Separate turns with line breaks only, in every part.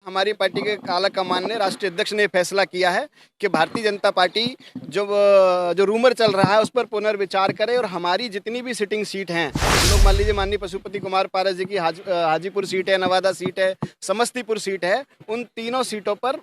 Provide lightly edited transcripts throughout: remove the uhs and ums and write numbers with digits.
हमारी पार्टी के काला कमान ने, राष्ट्रीय अध्यक्ष ने फैसला किया है कि भारतीय जनता पार्टी जो जो रूमर चल रहा है उस पर पुनर्विचार करे और हमारी जितनी भी सिटिंग सीट हैं, लोग मान लीजिए माननीय पशुपति कुमार पारस जी की हाजीपुर सीट है, नवादा सीट है, समस्तीपुर सीट है, उन तीनों सीटों पर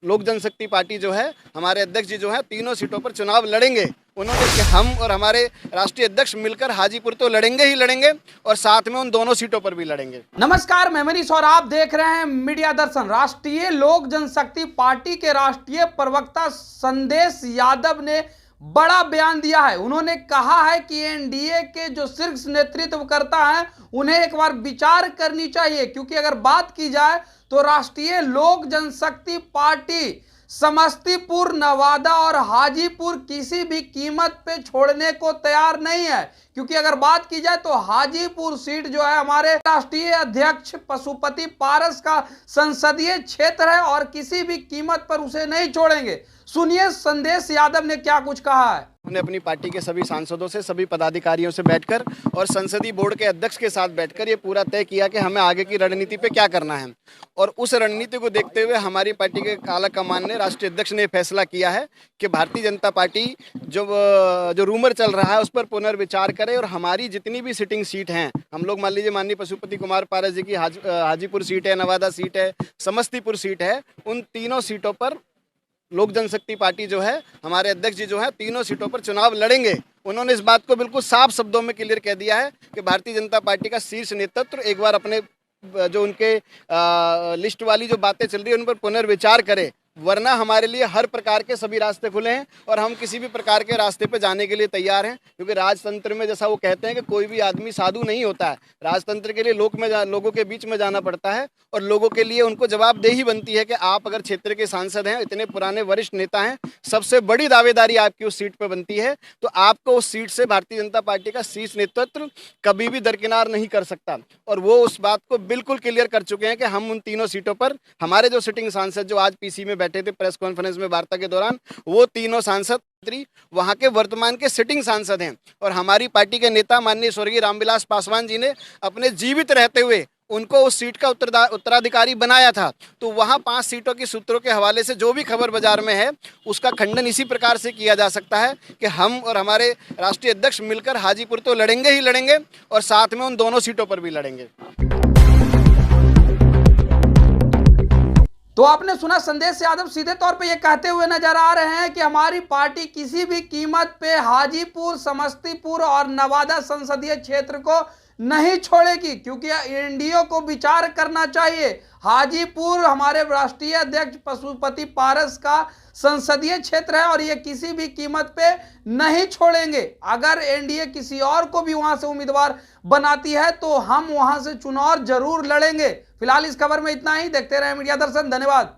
लोक जनशक्ति पार्टी जो है, हमारे अध्यक्ष जी जो है, तीनों सीटों पर चुनाव लड़ेंगे। उन्होंने कि हम और हमारे राष्ट्रीय अध्यक्ष मिलकर हाजीपुर तो लड़ेंगे ही लड़ेंगे और साथ में उन दोनों सीटों पर भी लड़ेंगे।
नमस्कार, मैं मनीष और आप देख रहे हैं मीडिया दर्शन। राष्ट्रीय लोक जनशक्ति पार्टी के राष्ट्रीय प्रवक्ता संदेश यादव ने बड़ा बयान दिया है। उन्होंने कहा है कि एनडीए के जो शीर्ष नेतृत्व करता है उन्हें एक बार विचार करनी चाहिए, क्योंकि अगर बात की जाए तो राष्ट्रीय लोक जनशक्ति पार्टी समस्तीपुर, नवादा और हाजीपुर किसी भी कीमत पे छोड़ने को तैयार नहीं है। क्योंकि अगर बात की जाए तो हाजीपुर सीट जो है हमारे राष्ट्रीय अध्यक्ष पशुपति पारस का संसदीय क्षेत्र है और किसी भी कीमत पर उसे नहीं छोड़ेंगे। सुनिए संदेश यादव ने क्या कुछ कहा है।
उन्होंने अपनी पार्टी के सभी सांसदों से, सभी पदाधिकारियों से बैठकर और संसदीय बोर्ड के अध्यक्ष के साथ बैठकर ये पूरा तय किया कि हमें आगे की रणनीति पे क्या करना है। और उस रणनीति को देखते हुए हमारी पार्टी के काला कमान ने, राष्ट्रीय अध्यक्ष ने फैसला किया है कि भारतीय जनता पार्टी जो रूमर चल रहा है उस पर पुनर्विचार करे और हमारी जितनी भी सिटिंग सीट हैं, हम लोग मान लीजिए माननीय पशुपति कुमार पारस जी की हाजीपुर सीट है, नवादा सीट है, समस्तीपुर सीट है, उन तीनों सीटों पर लोक जनशक्ति पार्टी जो है, हमारे अध्यक्ष जी जो है, तीनों सीटों पर चुनाव लड़ेंगे। उन्होंने इस बात को बिल्कुल साफ शब्दों में क्लियर कह दिया है कि भारतीय जनता पार्टी का शीर्ष नेतृत्व एक बार अपने जो उनके लिस्ट वाली जो बातें चल रही है उन पर पुनर्विचार करे, वरना हमारे लिए हर प्रकार के सभी रास्ते खुले हैं और हम किसी भी प्रकार के रास्ते पे जाने के लिए तैयार हैं। क्योंकि राजतंत्र में जैसा वो कहते हैं कि कोई भी आदमी साधु नहीं होता है। राजतंत्र के लिए लोगों के बीच में जाना पड़ता है और लोगों के लिए उनको जवाबदेही बनती है कि आप अगर क्षेत्र के सांसद हैं, इतने पुराने वरिष्ठ नेता हैं, सबसे बड़ी दावेदारी आपकी उस सीट पर बनती है, तो आपको उस सीट से भारतीय जनता पार्टी का शीर्ष नेतृत्व कभी भी दरकिनार नहीं कर सकता। और वो उस बात को बिल्कुल क्लियर कर चुके हैं कि हम उन तीनों सीटों पर, हमारे जो सिटिंग सांसद जो आज पीसी में बैठे थे प्रेस कॉन्फ्रेंस में वार्ता के दौरान, वो तीनों सांसद वहां के वर्तमान के सिटिंग सांसद हैं। और हमारी पार्टी के नेता माननीय स्वर्गीय रामविलास पासवान जी ने अपने जीवित रहते हुए उनको उस सीट का उत्तराधिकारी बनाया था। तो वहां 5 सीटों की सूत्रों के हवाले से जो भी खबर बाजार में है उसका खंडन इसी प्रकार से किया जा सकता है कि हम और हमारे राष्ट्रीय अध्यक्ष मिलकर हाजीपुर तो लड़ेंगे ही लड़ेंगे और साथ में उन दोनों सीटों पर भी लड़ेंगे।
तो आपने सुना, संदेश यादव सीधे तौर पे ये कहते हुए नजर आ रहे हैं कि हमारी पार्टी किसी भी कीमत पे हाजीपुर, समस्तीपुर और नवादा संसदीय क्षेत्र को नहीं छोड़ेगी, क्योंकि एनडीए को विचार करना चाहिए। हाजीपुर हमारे राष्ट्रीय अध्यक्ष पशुपति पारस का संसदीय क्षेत्र है और ये किसी भी कीमत पे नहीं छोड़ेंगे। अगर एनडीए किसी और को भी वहां से उम्मीदवार बनाती है तो हम वहां से चुनाव जरूर लड़ेंगे। फिलहाल इस खबर में इतना ही। देखते रहे मीडिया दर्शन। धन्यवाद।